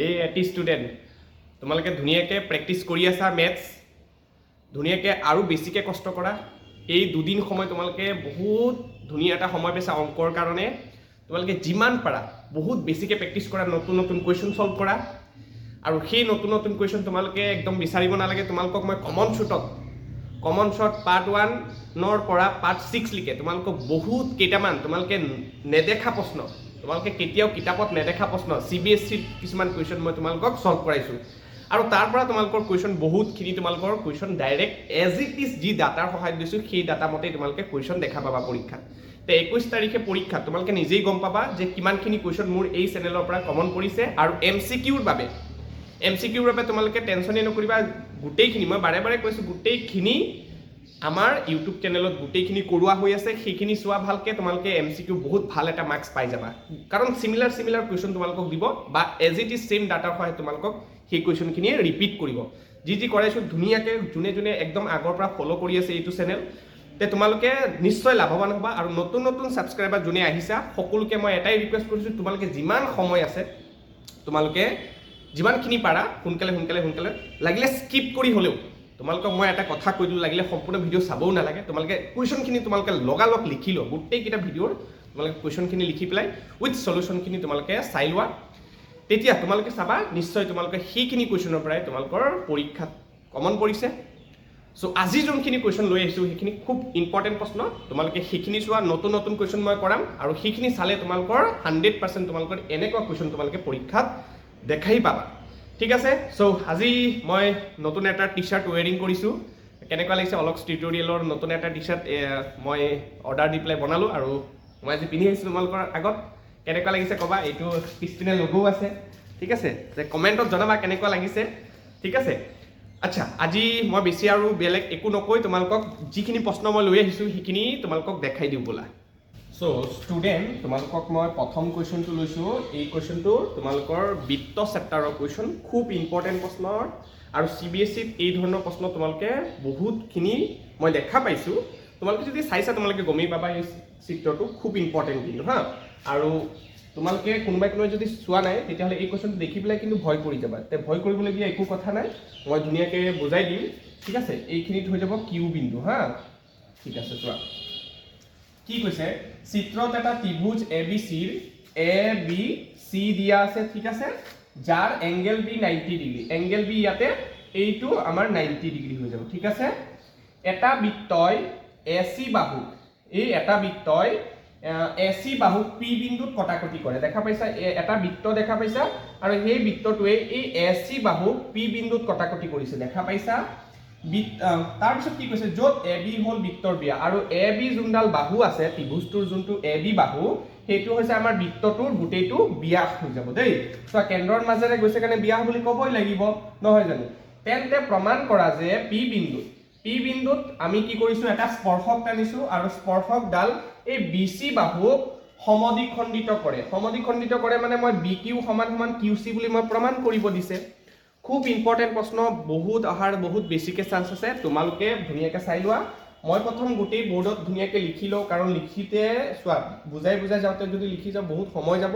এই এটি ষ্টুডেণ্ট তোমালোকে ধুনীয়াকৈ প্ৰেক্টিছ কৰি আছা মেথছ ধুনীয়াকৈ আৰু বেছিকৈ কষ্ট কৰা এই দুদিন সময় তোমালোকে বহুত ধুনীয়া এটা সময় পাইছা অংকৰ কাৰণে তোমালোকে যিমান পাৰা বহুত বেছিকৈ প্ৰেক্টিছ কৰা নতুন নতুন কুৱেশ্যন ছল্ভ কৰা আৰু সেই নতুন নতুন কুৱেশ্যন তোমালোকে একদম বিচাৰিব নালাগে তোমালোকক মই কমন শ্বৰ্ট পাৰ্ট 1 পৰা পাৰ্ট 6 লৈকে তোমালোকক বহুত কেইটামান তোমালোকে নেদেখা প্ৰশ্ন তোমালোকে কেতিয়াও কিতাপত নেদেখা প্ৰশ্ন CBSE কিছুমান কুৱেশ্যন মই তোমালোকক ছল্ভ কৰাইছোঁ আৰু তাৰ পৰা তোমালোকৰ কুৱেশ্যন বহুতখিনি তোমালোকৰ question direct as it is যি ডাটাৰ সহায়ত দিছোঁ সেই ডাটা মতেই তোমালোকে কুৱেশ্যন দেখা পাবা পৰীক্ষাত তো 21 তাৰিখে পৰীক্ষা তোমালোকে নিজেই গম পাবা যে কিমানখিনি কুৱেশ্যন মোৰ এই চেনেলৰ পৰা কমন পৰিছে আৰু MCQৰ বাবে তোমালোকে টেনশ্যনেই নকৰিবা গোটেইখিনি মই বাৰে বাৰে কৈছোঁ গোটেইখিনি আমাৰ ইউটিউব চেনেলত গোটেইখিনি কৰোৱা হৈ আছে সেইখিনি চোৱা ভালকৈ তোমালোকে MCQ বহুত ভাল এটা মাৰ্কছ পাই যাবা কাৰণ চিমিলাৰ কুৱেশ্যন তোমালোকক দিব বা এজ ইট ইজ ছেম ডাটাৰ সহায়ত তোমালোকক সেই কুৱেশ্যনখিনিয়ে ৰিপিট কৰিব যি কৰাইছোঁ ধুনীয়াকৈ যোনে একদম আগৰ পৰা ফ'ল' কৰি আছে এইটো চেনেল তে তোমালোকে নিশ্চয় লাভৱান হ'বা আৰু নতুন ছাবস্ক্ৰাইবাৰ যোনে আহিছা সকলোকে মই এটাই ৰিকুৱেষ্ট কৰিছোঁ তোমালোকে যিমান সময় আছে তোমালোকে যিমানখিনি পাৰা সোনকালে লাগিলে স্কিপ কৰি হ'লেও তোমালোকক মই এটা কথা কৈ দিলোঁ লাগিলে সম্পূৰ্ণ ভিডিঅ' চাবও নালাগে তোমালোকে কুৱেশ্যনখিনি তোমালোকে লগালগ লিখি লোৱা গোটেইকেইটা ভিডিঅ'ৰ তোমালোকে কুৱেশ্যনখিনি লিখি পেলাই উইথ চলিউশ্যনখিনি তোমালোকে চাই লোৱা তেতিয়া তোমালোকে চাবা নিশ্চয় তোমালোকে সেইখিনি কুৱেশ্যনৰ পৰাই তোমালোকৰ পৰীক্ষাত কমন পৰিছে চ' আজি যোনখিনি কুৱেশ্যন লৈ আহিছোঁ সেইখিনি খুব ইম্পৰ্টেণ্ট প্ৰশ্ন তোমালোকে সেইখিনি চোৱা নতুন কুৱেশ্যন মই কৰাম আৰু সেইখিনি চালে তোমালোকৰ 100% তোমালোকৰ এনেকুৱা কুৱেশ্যন তোমালোকে পৰীক্ষাত দেখাই পাবা ঠিক আছে চ' আজি মই নতুন এটা টি চাৰ্ট ৱেৰিং কৰিছোঁ কেনেকুৱা লাগিছে অলক্স টিউটৰিয়েলৰ নতুন এটা টি চাৰ্ট মই অৰ্ডাৰ দি পেলাই বনালোঁ আৰু মই আজি পিন্ধি আহিছোঁ তোমালোকৰ আগত কেনেকুৱা লাগিছে ক'বা এইটো পিছপিনে লগোও আছে ঠিক আছে যে কমেণ্টত জনাবা কেনেকুৱা লাগিছে ঠিক আছে আচ্ছা আজি মই বেছি আৰু বেলেগ একো নকৈ তোমালোকক যিখিনি প্ৰশ্ন মই লৈ আহিছোঁ সেইখিনি তোমালোকক দেখাই দিওঁ বোলা চ' ষ্টুডেণ্ট তোমালোকক মই প্ৰথম কুৱেশ্যনটো লৈছোঁ এই কুৱেশ্যনটো তোমালোকৰ বিত্ত চেপ্টাৰৰ কুৱেশ্যন খুব ইম্পৰ্টেণ্ট প্ৰশ্ন আৰু CBSEত এই ধৰণৰ প্ৰশ্ন তোমালোকে বহুতখিনি মই দেখা পাইছোঁ তোমালোকে যদি চাইছা তোমালোকে গমেই পাবা এই চিত্ৰটো খুব ইম্পৰ্টেণ্ট কিন্তু হা আৰু তোমালোকে কোনোবাই যদি চোৱা নাই তেতিয়াহ'লে এই কুৱেশ্যনটো দেখি পেলাই কিন্তু ভয় কৰি যাবা তে ভয় কৰিবলগীয়া একো কথা নাই মই ধুনীয়াকৈ বুজাই দিম ঠিক আছে এইখিনিত হৈ যাব কিউ বিন্দু হা ঠিক আছে চোৱা কি কৈছে চিত্ৰত এটা ত্ৰিভুজ ABCৰ ABC দিয়া আছে ঠিক আছে যাৰ angle B 90 degree angle B ইয়াতে এইটো আমাৰ 90 ডিগ্ৰী হৈ যাব ঠিক আছে এটা বৃত্তই AC বাহু এই এটা বৃত্তই AC বাহু P বিন্দুত কটাকটি কৰে দেখা পাইছা এটা বৃত্ত দেখা পাইছা আৰু সেই বৃত্তটোৱে এই AC বাহু P বিন্দুত কটাকটি কৰিছে দেখা পাইছা তাৰপিছত কি কৈছে য'ত AB হ'ল বৃত্তৰ বিয়া আৰু AB যোনডাল বাহু আছে ত্ৰিভুজটোৰ যোনটো AB বাহু সেইটো হৈছে আমাৰ বৃত্তটোৰ গোটেইটো ব্যাস হৈ যাব দেই চোৱা কেন্দ্ৰৰ মাজেৰে গৈছে কাৰণে ব্যাস বুলি ক'বই লাগিব নহয় জানো তেন্তে প্ৰমাণ কৰা যে P বিন্দুত আমি কি কৰিছোঁ এটা স্পৰ্শক টানিছোঁ আৰু স্পৰ্শকডাল এই BC বাহুক সমদ্বিখণ্ডিত কৰে মানে মই BQ সমান QC বুলি মই প্ৰমাণ কৰিব দিছে খুব ইম্পৰ্টেণ্ট প্ৰশ্ন বহুত অহাৰ বহুত বেছিকৈ চান্স আছে তোমালোকে ধুনীয়াকৈ চাই লোৱা মই প্ৰথম গোটেই বৰ্ডত ধুনীয়াকৈ লিখি লওঁ কাৰণ লিখিতে চোৱা বুজাই যাওঁতে যদি লিখি যাওঁ বহুত সময় যাব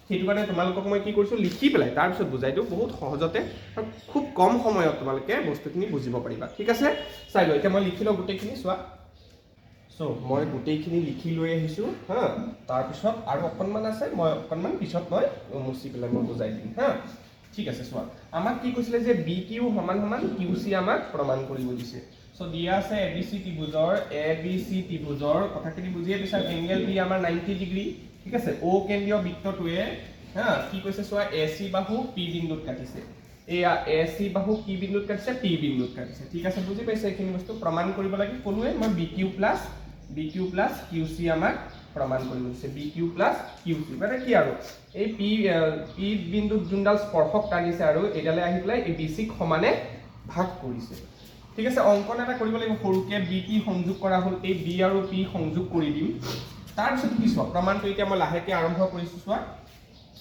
সেইটো কাৰণে তোমালোকক মই কি কৰিছোঁ লিখি পেলাই তাৰপিছত বুজাই দিওঁ বহুত সহজতে আৰু খুব কম সময়ত তোমালোকে বস্তুখিনি বুজিব পাৰিবা ঠিক আছে চাই লোৱা এতিয়া মই লিখি লওঁ গোটেইখিনি চোৱা চ' মই গোটেইখিনি লিখি লৈ আহিছোঁ হা তাৰপিছত আৰু অকণমান আছে মই অকণমান পিছত মই মুচি পেলাই মই বুজাই দিম হা ঠিক আছে চোৱা আমাক কি কৈছিলে যে BQ সমান QC আমাক প্ৰমাণ কৰিব দিছে চ' দিয়া আছে ABC ত্ৰিভুজৰ কথাখিনি বুজিয়ে পিছত এংগেল B আমাৰ 90 ডিগ্ৰী ঠিক আছে O কেন্দ্ৰীয় বৃত্তটোৱে হা কি কৈছে চোৱা AC বাহু P বিন্দুত কাটিছে এয়া AC বাহু কি বিন্দুত কাটিছে P বিন্দুত কাটিছে ঠিক আছে বুজি পাইছে এইখিনি বস্তু প্ৰমাণ কৰিব লাগে কোনোৱে মই BQ plus QC আমাক প্ৰমাণ কৰিব দিছে BQ plus QC মানে কি আৰু এই P বিন্দুত যোনডাল স্পৰ্শক টানিছে আৰু এইডালে আহি পেলাই এই BC ক সমানে ভাগ কৰিছে ঠিক আছে অংকন এটা কৰিব লাগিব সৰুকে BT সংযোগ কৰা হ'ল এই B আৰু P সংযোগ কৰি দিম তাৰপিছত কি চোৱা প্ৰমাণটো এতিয়া মই লাহেকৈ আৰম্ভ কৰিছোঁ চোৱা Q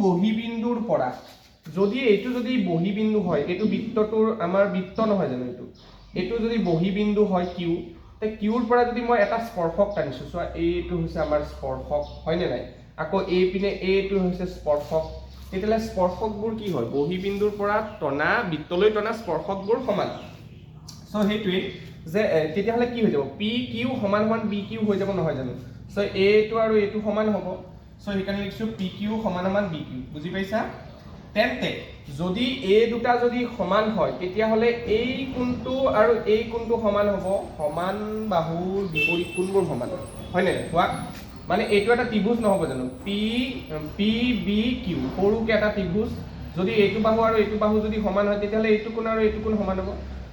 বহিবিন্দুৰ পৰা যদি এইটো যদি বহিবিন্দু হয় এইটো বৃত্তটোৰ আমাৰ বৃত্ত নহয় জানো এইটো যদি বহিবিন্দু হয় Q তে Qৰ পৰা যদি মই এটা স্পৰ্শক টানিছোঁ চোৱা এইটো হৈছে আমাৰ স্পৰ্শক হয়নে নাই আকৌ এই পিনে এইটো হৈছে স্পৰ্শক তেতিয়াহ'লে স্পৰ্শকবোৰ কি হয় বহিবিন্দুৰ পৰা টনা বৃত্তলৈ টনা স্পৰ্শকবোৰ সমান সো সেইটোৱে যে তেতিয়াহ'লে কি হৈ যাব পি কিউ সমান সমান বি কিউ হৈ যাব নহয় জানো সো এইটো আৰু এইটো সমান হ'ব সো সেইকাৰণে লিখিছো পি কিউ সমান সমান বি কিউ বুজি পাইছা তেন্তে যদি এই দুটা যদি সমান হয় তেতিয়াহ'লে এই কোণটো আৰু এই কোণটো সমান হ'ব সমান বাহুৰ বিপৰীত কোণবোৰ সমান হয় নে কোৱা মানে এইটো এটা ত্ৰিভুজ নহ'ব জানো পি পি বি কিউ সৰুকে এটা ত্ৰিভুজ যদি এইটো বাহু আৰু এইটো বাহু যদি সমান হয় তেতিয়াহ'লে এইটো কোণ আৰু এইটো কোণ সমান হ'ব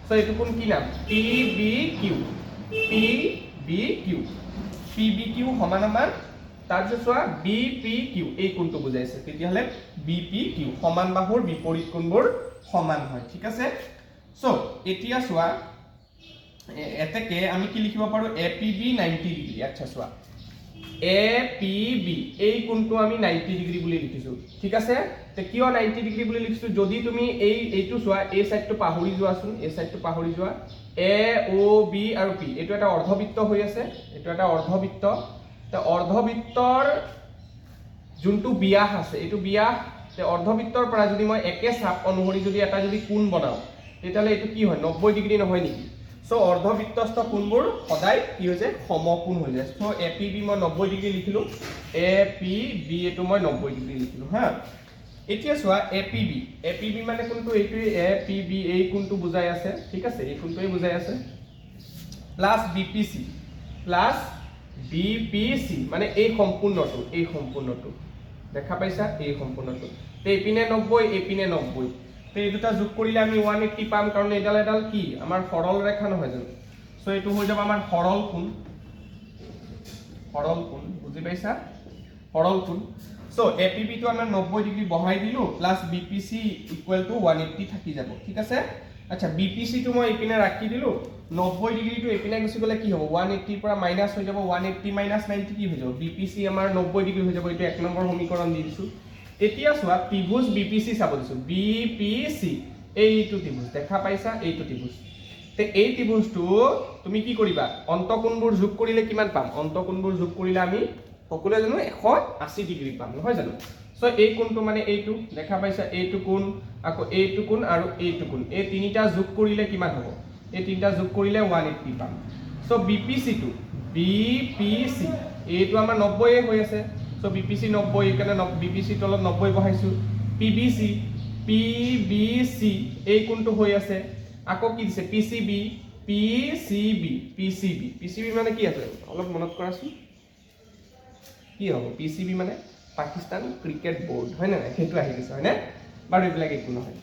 সো এইটো কোণ কি নাম P B Q P B Q P B Q সমান সমান তাৰপিছত চোৱা বি পি কিউ এই কোণটো বুজাইছে তেতিয়াহ'লে বি পি কিউ সমান বাহুৰ বিপৰীত কোণবোৰ সমান হয় ঠিক আছে সো এতিয়া চোৱা এতেকে আমি কি লিখিব পাৰো এ পি বি 90 ডিগ্ৰী আচ্ছা চোৱা এ পি বি এই কোণটো আমি 90 ডিগ্ৰী বুলি লিখিছো ঠিক আছে তে কিয় 90 ডিগ্ৰী বুলি লিখিছো যদি তুমি এইটো চোৱা এই সাইডটো পাহৰি যোৱাচোন এই সাইডটো পাহৰি যোৱা এ ও বি আৰু পি এইটো এটা অৰ্ধবৃত্ত হৈ আছে এইটো এটা অৰ্ধবৃত্ত তে অৰ্ধবৃত্তৰ যোনটো ব্যাস আছে এইটো ব্যাস তে অৰ্ধবৃত্তৰ পৰা যদি মই একে চাপ অনুসৰি যদি এটা যদি কোণ বনাও তেতিয়াহ'লে এইটো কি হয় 90 ডিগ্ৰী নহয় নেকি সো অৰ্ধবৃত্তস্থ কোণবোৰ সদায় কি হৈছে সমকোণ হৈ যায় সো এ পি বি মই 90 ডিগ্ৰী লিখিলো এ পি বি এটো মই 90 ডিগ্ৰী লিখিলো হা এতিয়া চোৱা এ পি বি মানে কোনটো এইটো এ পি বি এই কোণটো বুজাই আছে ঠিক আছে এই কোণটোই বুজাই আছে প্লাস বি পি সি মানে এই সম্পূৰ্ণটো দেখা পাইছা এই সম্পূৰ্ণটো তে এইপিনে 90 এইপিনে 90 তে এই দুটা যোগ কৰিলে আমি 180 পাম কাৰণ এডাল এডাল কি আমাৰ সৰল ৰেখা নহয় জানো সো এইটো হৈ যাব আমাৰ সৰল কোণ বুজি পাইছা সৰল কোণ সো এপিবি টো আমাৰ 90 ডিগ্ৰী বহাই দিলো প্লাস বিপিসি ইকুৱেল টু 180 থাকি যাব ঠিক আছে আচ্ছা বিপিসি টো মই এইপিনে ৰাখি দিলো 90 ডিগ্ৰী টো এইপিনে গুছি গলে কি হ'ব 180 পৰা মাইনাস হৈ যাব 180 মাইনাস 90 কি হৈ যাব বিপিসি আমাৰ 90 ডিগ্ৰী হৈ যাব এইটো এক নম্বৰ সমীকৰণ দি দিছো এতিয়া চোৱা ত্ৰিভুজ বিপিসি চাব দিছো বিপিসি এইটো ত্ৰিভুজ দেখা পাইছা এইটো ত্ৰিভুজ তে এই ত্ৰিভুজটো তুমি কি কৰিবা অন্তকোণবোৰ যোগ কৰিলে কিমান পাম অন্তকোণবোৰ যোগ কৰিলে আমি সকলোৱে জানো 180 ডিগ্ৰী পাম নহয় জানো সো এই কোণটো মানে এইটো দেখা পাইছা এইটো কোণ আকৌ এইটো কোণ আৰু এইটো কোণ এই তিনিটা যোগ কৰিলে কিমান হ'ব এই তিনিটা যোগ কৰিলে 180 পাম সো বিপিসি টো বিপিসি এইটো আমাৰ 90 এ হৈ আছে সো বিপিসি 90 কাৰণে বিপিসি তলত 90 বহাইছো পিবিসি এই কোণটো হৈ আছে আকৌ কি দিছে পিসিবি মানে কি আছে অলপ মনত কৰাচোন কি হ'ব পিসিবি মানে পাকিস্তান ক্ৰিকেট বোৰ্ড হয় না সেইটো আহি গৈছে হয় না বাৰু এইবিলাক একো নহয়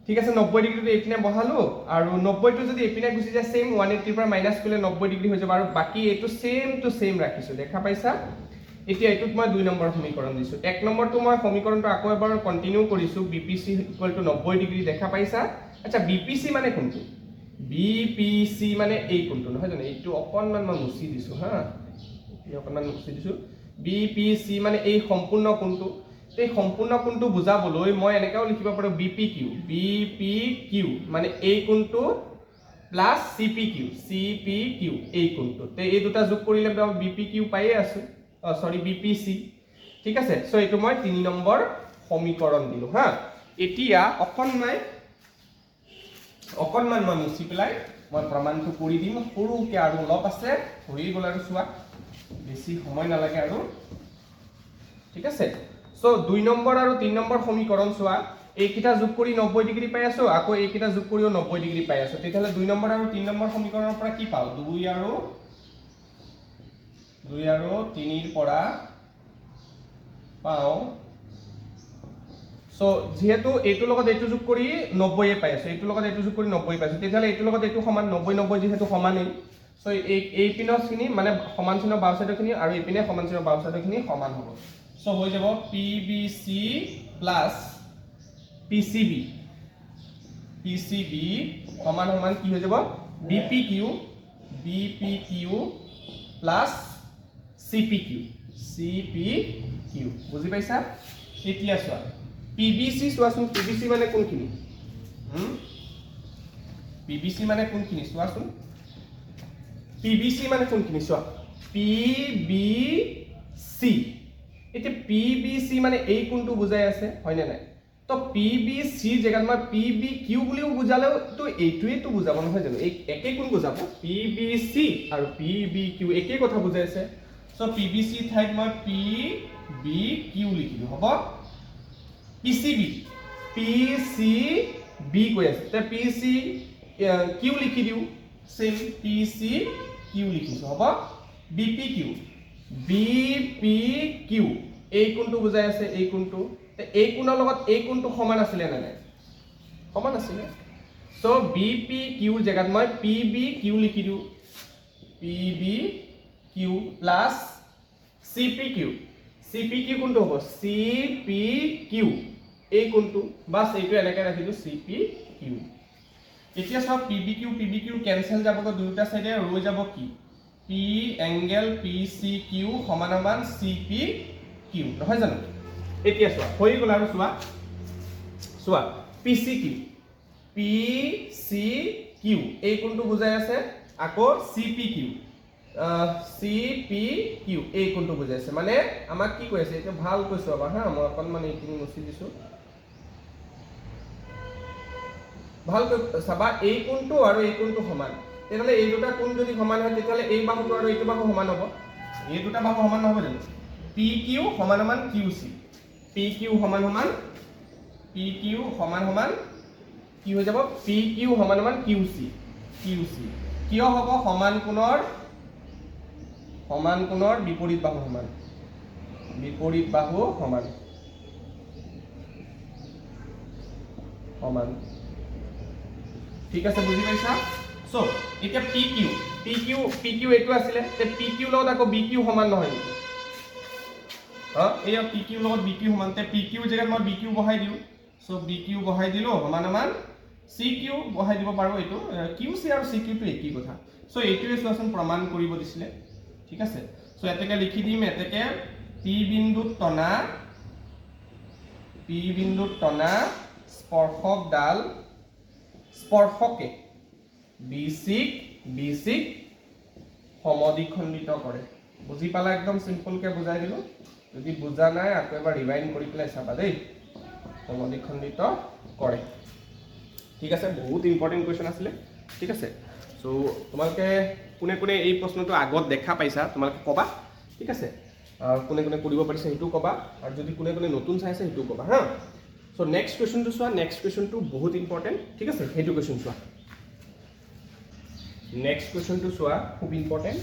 ঠিক আছে 90 ডিগ্ৰীটো এইপিনে বহালো আৰু 90 টো যদি এইপিনে গুছি যায় সেম 180 পৰা মাইনাস কৰিলে 90 ডিগ্ৰী হৈ যাব আৰু বাকি এইটো সেম টু সেম ৰাখিছো দেখা পাইছা এতিয়া এইটোত মই 2 নম্বৰ সমীকৰণ দিছো এক নম্বৰটো মই সমীকৰণটো আকৌ এবাৰ কন্টিনিউ কৰিছো বিপিসি ইকুৱেল টু 90 ডিগ্ৰী দেখা পাইছা আচ্ছা বিপিসি মানে কোনটো বিপিসি মানে এই কোনটো নহয় জানো এইটো অকনমান মই মুছি দিছো হা এই অকনমান মুছি দিছো বিপিসি মানে এই সম্পূৰ্ণ কোণটো এই সম্পূৰ্ণ কোণটো বুজাবলৈ মই এনেকাও লিখিব পাৰো বিপিকিউ মানে এই কোণটো প্লাস সিপিকিউ এই কোণটো তে এই দুটা যোগ কৰিলে বিপিকিউ পাইয়ে আছো সৰি বিপিসি ঠিক আছে সো এইটো মই 3 নম্বৰ সমীকৰণ দিলো হা এতিয়া অকনমান মই মুছি পেলাই মই প্ৰমাণটো কৰি দিম সৰুকে আৰু অলপ আছে হৈ গল আৰু চোৱা বেছি সময় নালাগে আৰু ঠিক আছে সো 2 নম্বৰ আৰু 3 নম্বৰ সমীকৰণ চোৱা এইকিটা যোগ কৰি 90 ডিগ্ৰী পাই আছো আকৌ এইকিটা যোগ কৰিও 90 ডিগ্ৰী পাই আছো তেতিয়াহলে 2 নম্বৰ আৰু 3 নম্বৰ সমীকৰণৰ পৰা কি পাও 2 আৰু 3 ৰ পৰা পাও সো যেহেতু এইটো লগত এইটো যোগ কৰি 90 এ পাই আছে এইটো লগত এইটো যোগ কৰি 90 পাইছো তেতিয়াহলে এইটো লগত এইটো সমান 90 যেহেতু সমানেই সো এই পিনৰখিনি মানে সমান চিহ্ন বাও সাইডৰখিনি আৰু এই পিনে সমান চিহ্ন বাও সাইডৰখিনি সমান হ'ব সো হৈ যাব পিবিসি প্লাস পিসিবি সমান সমান কি হৈ যাব বিপিকিউ প্লাস সিপিকিউ বুজি পাইছা এতিয়া চোৱা পিবিসি চোৱাচোন পিবিসি মানে কোনখিনি পিবিসি মানে কোনখিনি চোৱাচোন পিবিসি মানে কোনখিনি চোৱা পিবিসি এতিয়া PBC মানে এই কোণটো বুজাই আছে হয়নে নাই তো PBC জেগাত মই PBQ বুলিও বুজালেও তো এইটোৱে তো বুজাব নহয় জানো এই একে কোণ বুজাব PBC আৰু PBQ একে কথা বুজাই আছে সো PBC ঠাইত মই PBQ লিখিলো হ'ব PCB কৈ আছে তে PCQ লিখি দিও সেম PCQ লিখিছো হ'ব BPQ এই কোণটো বুজাই আছে এই কোণটো এই কোণৰ লগত এই কোণটো সমান আছিল না নাই সমান আছিল সো BPQ জেগাত মই PBQ লিখি দিও PBQ প্লাস CPQ কোণটো হ'ব CPQ এই কোণটো বাস এইটো এনেকৈ ৰাখিলো CPQ এতিয়া সব PBQ ক্যান্সেল যাবগৈ দুটা সাইডে ৰৈ যাব কি P এংগেল PCQ সমান CPQ নহয় জানো এতিয়া চোৱা হৈ গল আৰু চোৱা PCQ এই কোণটো বুজাই আছে আকৌ CPQ এই কোণটো বুজাই আছে মানে আমাক কি কৈ আছে এটা ভাল কৈছো আবা হা মই অকন মানে এইখিনি মুছি দিছো ভাল চাবা এই কোণটো আৰু এই কোণটো সমান তেতিয়ালে এই দুটা কোণ যদি সমান হয় তেতিয়ালে এই বাহুটো আৰু এইটো বাহু সমান হ'ব এই দুটা বাহু সমান নহব জানো PQ সমান QC PQ সমান কি হৈ যাব PQ সমান QC কিয় হ'ব সমান কোণৰ বিপৰীত বাহু সমান ঠিক আছে বুজি পাইছা সো এতিয়া PQ এইটো আছিল তে PQ লগত আকৌ BQ সমান নহয় এই PQ লগত BQ সমান তে PQ জেগাত মই BQ বহাই দিও সো BQ বহাই দিলো সমান CQ বহাই দিব পাৰো এইটো QC আৰু CQ টো একই কথা সো এইটোৱে সোৱাচন প্ৰমাণ কৰিব দিছিলে ঠিক আছে সো এতেকে লিখি দিম এতেকে P বিন্দুত টনা স্পৰ্শকে BC সমদ্বিখণ্ডিত কৰে বুজি পালা একদম সিম্পল কে বুজাই দিলো যদি বুজা নাই আকৌ এবাৰ ৰিভাইন্ড কৰি পেলাই চাবা দেই সমদ্বিখণ্ডিত কৰে ঠিক আছে বহুত ইম্পৰ্টেন্ট কোৱেশ্চন আছিল ঠিক আছে সো তোমালোকে কোনে এই প্ৰশ্নটো আগত দেখা পাইছা তোমালোকে কবা ঠিক আছে কোনে কৰিব পাৰিছে হেতু কবা আৰু যদি কোনে নতুন চাইছে হেতু কবা হা সো নেক্সট কোৱেশ্চনটো বহুত ইম্পৰ্টেন্ট ঠিক আছে হেতু কোৱেশ্চন চোৱা নেক্সট কোৱেশ্চনটো চোৱা খুব ইম্পৰ্টেন্ট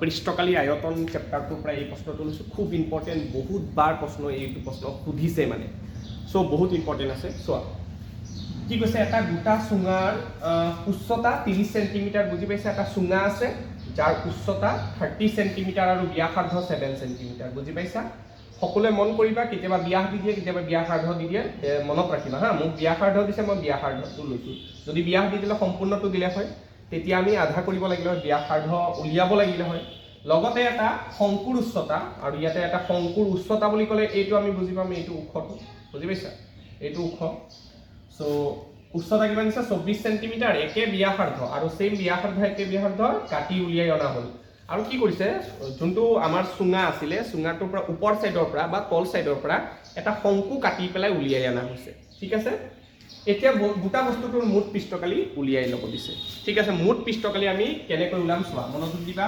পৃষ্ঠকালী আয়তন চেপ্টাৰটোৰ পৰা এই প্ৰশ্নটো লৈছো খুব ইম্পৰ্টেন্ট বহুত বাৰ এইটো প্ৰশ্ন সুধিছে মানে সো বহুত ইম্পৰ্টেন্ট আছে চোৱা কি কৈছে এটা দুটা চুঙাৰ উচ্চতা 30 সেন্টিমিটাৰ বুজি পাইছে এটা চুঙা আছে যাৰ উচ্চতা 30 সেন্টিমিটাৰ আৰু ব্যাসাৰ্ধ 7 সেন্টিমিটাৰ বুজি পাইছা সকলোৱে মন কৰিবা কেতিয়াবা ব্যাস দি দিয়ে কেতিয়াবা ব্যাসাৰ্ধ দি দিয়ে মনত ৰাখিবা হা মোক ব্যাসাৰ্ধ দিছে মই ব্যাসাৰ্ধটো লৈছো যদি ব্যাস দি দিলে সম্পূৰ্ণটো দিলে হয় তেতিয়া আমি আধা কৰিব লাগিলে হয় ব্যাসাৰ্ধ উলিয়াব লাগিলে হয় লগতে এটা শংকুৰ উচ্চতা আৰু ইয়াতে এটা শংকুৰ উচ্চতা বুলি ক'লে এইটো আমি বুজি পাম এইটো ওখটো বুজি পাইছা এইটো ওখ সো উচ্চতা কিমান আছে 24 সেন্টিমিটাৰ একে ব্যাসাৰ্ধ আৰু সেম ব্যাসাৰ্ধ একে ব্যাসাৰ্ধ কাটি উলিয়াই অনা হ'ল আৰু কি কৰিছে যোনটো আমাৰ চুঙা আছিল চুঙাটোৰ পৰা ওপৰ সাইডৰ পৰা বা তল সাইডৰ পৰা এটা শংকু কাটি পেলাই উলিয়াই অনা হৈছে ঠিক আছে এতিয়া গোটা বস্তুটোৰ মুঠ পৃষ্ঠকালি উলিয়াই ল'ব দিছে ঠিক আছে মুঠ পৃষ্ঠকালি আমি কেনেকৈ উলাম চোৱা মনোযোগ দিবা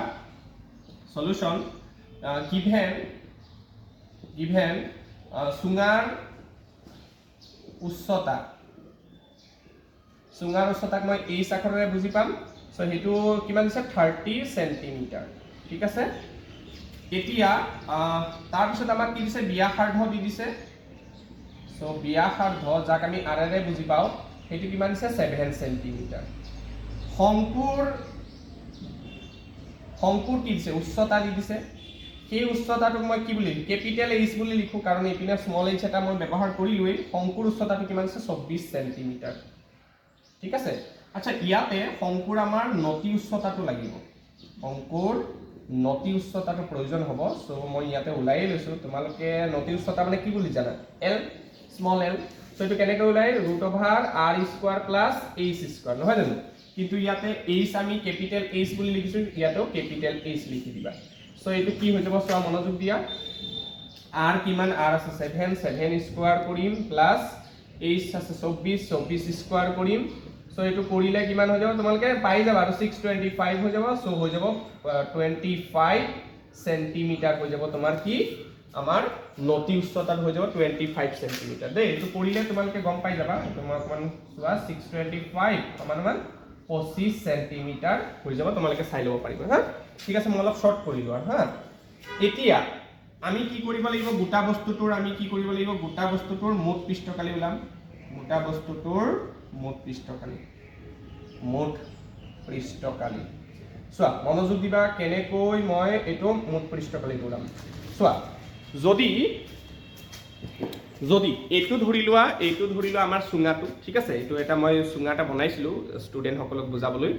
সলিউশন গিভেন চুঙাৰ উচ্চতাক মই এই আখৰেৰে বুজি পাম সো হেতু কিমান দিছে 30 সেন্টিমিটাৰ ঠিক আছে এতিয়া তাৰ পিছত আমাক কি দিছে ব্যাসাৰ্ধ দি দিছে সো ব্যাসাৰ্ধ যাক আমি আৰেৰে বুজি পাও হেতু কিমান দিছে 7 সেন্টিমিটাৰ শংকুৰ কি দিছে উচ্চতা দি দিছে সেই উচ্চতাটোক মই কি বুলি ক্যাপিটেল H বুলি লিখো কাৰণ এইপিনে স্মল h এটা মই ব্যৱহাৰ কৰিলোই শংকুৰ উচ্চতাটো কিমান আছে 24 সেন্টিমিটাৰ ঠিক আছে আচ্ছা ইয়াতে শংকুৰ আমাৰ নতি উচ্চতাটো লাগিব শংকুৰ নতি উচ্চতাটো প্ৰয়োজন হ'ব সো মই ইয়াতে উলাই লৈছো তোমালোকে নতি উচ্চতা মানে কি বুলি জানা l স্মল l সো এটো কেনেকৈ উলাই √r² + h² নহয় জানো কিন্তু ইয়াতে h আমি ক্যাপিটেল H বুলি লিখিছো ইয়াতেও ক্যাপিটেল H লিখি দিবা সো এটো কি হৈ যাব চোৱা মনোযোগ দিয়া r কিমান r আছে 7 7 স্কয়াৰ কৰিম প্লাস h আছে 24 24 স্কয়াৰ কৰিম সো এটো কৰিলে কিমান হৈ যাব তোমালকে পাই যাবা আৰু 625 হৈ যাব সো হৈ যাব 25 সেন্টিমিটাৰ হৈ যাব তোমাৰ কি আমাৰ নতি উচ্চতাত হৈ যাব 25 সেন্টিমিটাৰ দে এটো কৰিলে তোমালকে গম পাই যাবা তোমাৰ অকমান চোৱা 625 সমান 25 সেন্টিমিটাৰ হৈ যাব তোমালকে চাই লব পাৰিবা হা ঠিক আছে মই অলপ শৰ্ট কৰিলো আৰু হা এতিয়া আমি কি কৰিব লাগিব গোটা বস্তুটোৰ আমি কি কৰিব লাগিব গোটা বস্তুটোৰ মোট পৃষ্ঠকালি উলাম গোটা বস্তুটোৰ মোট পৃষ্ঠকালি চোৱা মনোযোগ দিবা কেনেকৈ মই এটো মোট পৃষ্ঠকালি উলাম চোৱা যদি এটো ধৰি লোৱা আমাৰ সুঙাটো ঠিক আছে এটো এটা মই সুঙাটা বনাইছিলো ষ্টুডেন্ট সকলক বুজাবলৈ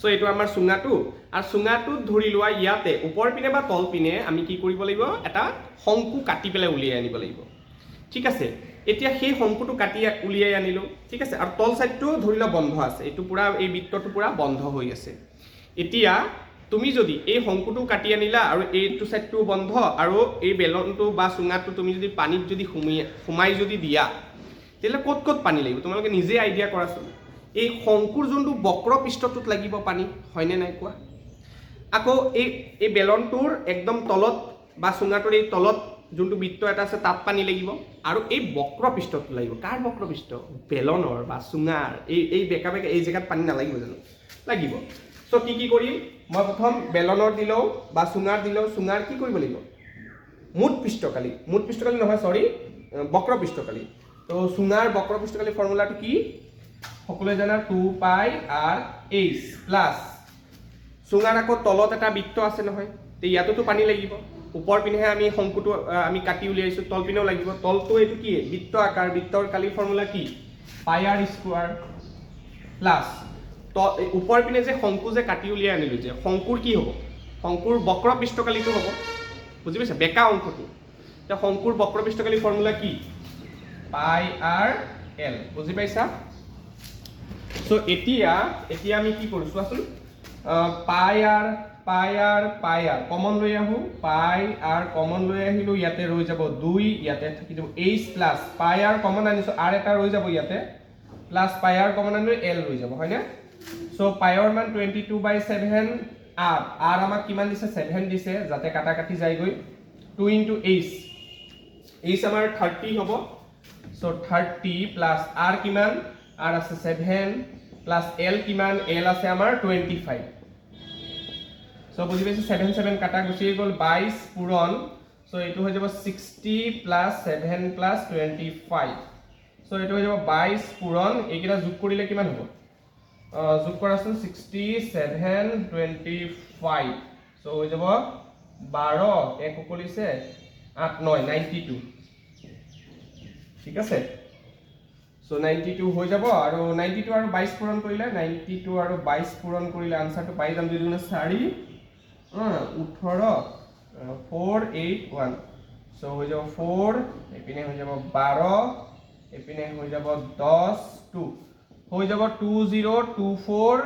সো এটো আমাৰ সুঙাটো আৰু সুঙাটো ধৰি লোৱা ইয়াতে ওপৰ পিনে বা তল পিনে আমি কি কৰিব লাগিব এটা শংকু কাটি পেলাই উলিয়াই আনিব লাগিব ঠিক আছে এতিয়া সেই শংকুটো কাটি উলিয়াই আনিলো ঠিক আছে আৰু তল সাইডটো ধৰি লোৱা বন্ধ আছে এটো পুৰা এই বৃত্তটো পুৰা বন্ধ হৈ আছে এতিয়া তুমি যদি এই শংকুটো কাটি আনিলা আৰু এইটো সাইডটো বন্ধ আৰু এই বেলনটো বা সুঙাটো তুমি যদি পানীত যদি খুমাই যদি দিয়া তেলে কত পানী লাগিব তোমালোকে নিজে আইডিয়া কৰাছো এই শংকুৰ যোনটো বক্ৰ পৃষ্ঠটোত লাগিব পানী হয়নে নাই কোৱা আকৌ এই বেলনটোৰ একদম তলত বা সুঙাটোৰ এই তলত যোনটো বৃত্ত এটা আছে তাত পানী লাগিব আৰু এই বক্ৰ পৃষ্ঠটো লাগিব কাৰ বক্ৰ পৃষ্ঠ বেলনৰ বা সুঙাৰ এই বেকা এই জায়গাত পানী নালাগিব জানো লাগিব সো কি কৰিম মই প্ৰথম বেলনৰ দিলও বা সুঙাৰ দিলও সুঙাৰ কি কৰিব লাগিব মোট পৃষ্ঠকালি নহয় সৰি বক্ৰ পৃষ্ঠকালি তো সুঙাৰ বক্ৰ পৃষ্ঠকালি ফৰ্মুলাটো কি সকলোৱে জানা 2 পাই r h প্লাস সুঙাৰ আকৌ তলত এটা বৃত্ত আছে নহয় তে ইয়াততো পানী লাগিব ওপৰ পিনেহে আমি শংকুটো আমি কাটি উলিয়াইছো তল পিনেও লাগিব তলটো এটো কি বৃত্ত আকাৰ বৃত্তৰ কালি ফৰ্মুলা কি পাই r স্কয়াৰ প্লাস তো ওপৰ পিনে যে শংকু যে কাটি উলিয়াই আনিলো যে শংকুৰ কি হ'ব শংকুৰ বক্ৰ পৃষ্ঠকালিটো হ'ব বুজি পাইছা বেকা অংশটো তে শংকুৰ বক্ৰ পৃষ্ঠকালি ফৰ্মুলা কি পাই r l বুজি পাইছা সো এতিয়া আমি কি কৰো চোৱাচোন পাই r কমন লৈ আহো পাই r কমন লৈ আহিলো ইয়াতে ৰৈ যাব 2 ইয়াতে থাকি যাব h প্লাস পাই r কমন আনিছো r এটা ৰৈ যাব ইয়াতে প্লাস পাই r কমন আনিলো l ৰৈ যাব হয়নে সো পাই r মান 22/7 r আমাক কিমান দিছে 7 দিছে যাতে কাটা কাটি যায় গৈ 2 * h আমাৰ 30 হ'ব সো 30 প্লাস r কিমান r আছে 7 প্লাস l কিমান l আছে আমাৰ 25 সো বুজি পাইছে 7 7 কাটা গুচি গল 22 পূৰণ সো এটো হৈ যাব 60 প্লাস 7 প্লাস 25 সো এটো হৈ যাব 22 পূৰণ এইকিটা যোগ কৰিলে কিমান হ'ব যোগ কৰাচোন 67 25 সো হৈ যাব 12 এক কৰিছে 8 9 92 ঠিক আছে সো 92 হৈ যাব আৰু 92 আৰু 22 পূৰণ কৰিলে 92 আৰু 22 পূৰণ কৰিলে আনসাৰটো পাই যাম 2 * 4 18 481 সো হৈ যাব 4 এপিনে হৈ যাব 12 এপিনে হৈ যাব 10 2 হৈ যাব 2024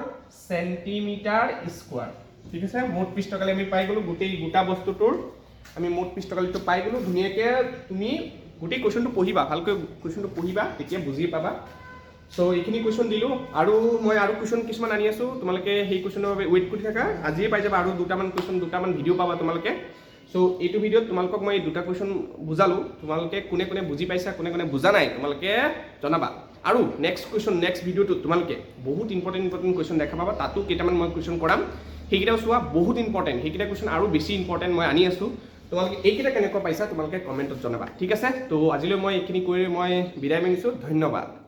সেন্টিমিটার স্কয়ার ঠিক আছে মোট পৃষ্ঠকালি আমি পাই গলো গোটেই গোটা বস্তুটোৰ আমি মোট পৃষ্ঠকালিটো পাই গলো ধুনিয়াকে তুমি গোটেই কোৱেশ্চনটো পঢ়িবা ভালকৈ কোৱেশ্চনটো পঢ়িবা তেতিয়া বুজি পাবা সো এইখিনি কোৱেশ্চন দিলো আৰু মই আৰু কোৱেশ্চন কিছুমান আনি আছো তোমালোকে সেই কোৱেশ্চনৰ বাবে ওয়েট কৰি থাকা আজিয়ে পাই যাবা আৰু দুটামান কোৱেশ্চন দুটামান ভিডিও পাবা তোমালোকে সো এইটো ভিডিওত তোমালোকক মই দুটা কোৱেশ্চন বুজালো তোমালোকে কোনে কোনে বুজি পাইছা কোনে কোনে বুজা নাই তোমালোকে জনাবা আৰু নেক্সট কোৱেশ্চন নেক্সট ভিডিওটো তোমালোকে বহুত ইম্পৰ্টেন্ট কোৱেশ্চন দেখা পাবা তাতো কেইটামান মই কোৱেশ্চন কৰাম সেইকেইটাও চোৱা বহুত ইম্পৰ্টেন্ট সেইকেইটা কোৱেশ্চন আৰু বেছি ইম্পৰ্টেন্ট মই আনি আছো তোমালোকে এইকেইটা কেনেকৈ পাইছা তোমালোকে কমেন্টত জনাবা ঠিক আছে তো আজিলৈ মই এইখিনি কৰি মই বিদায় মাগিছো ধন্যবাদ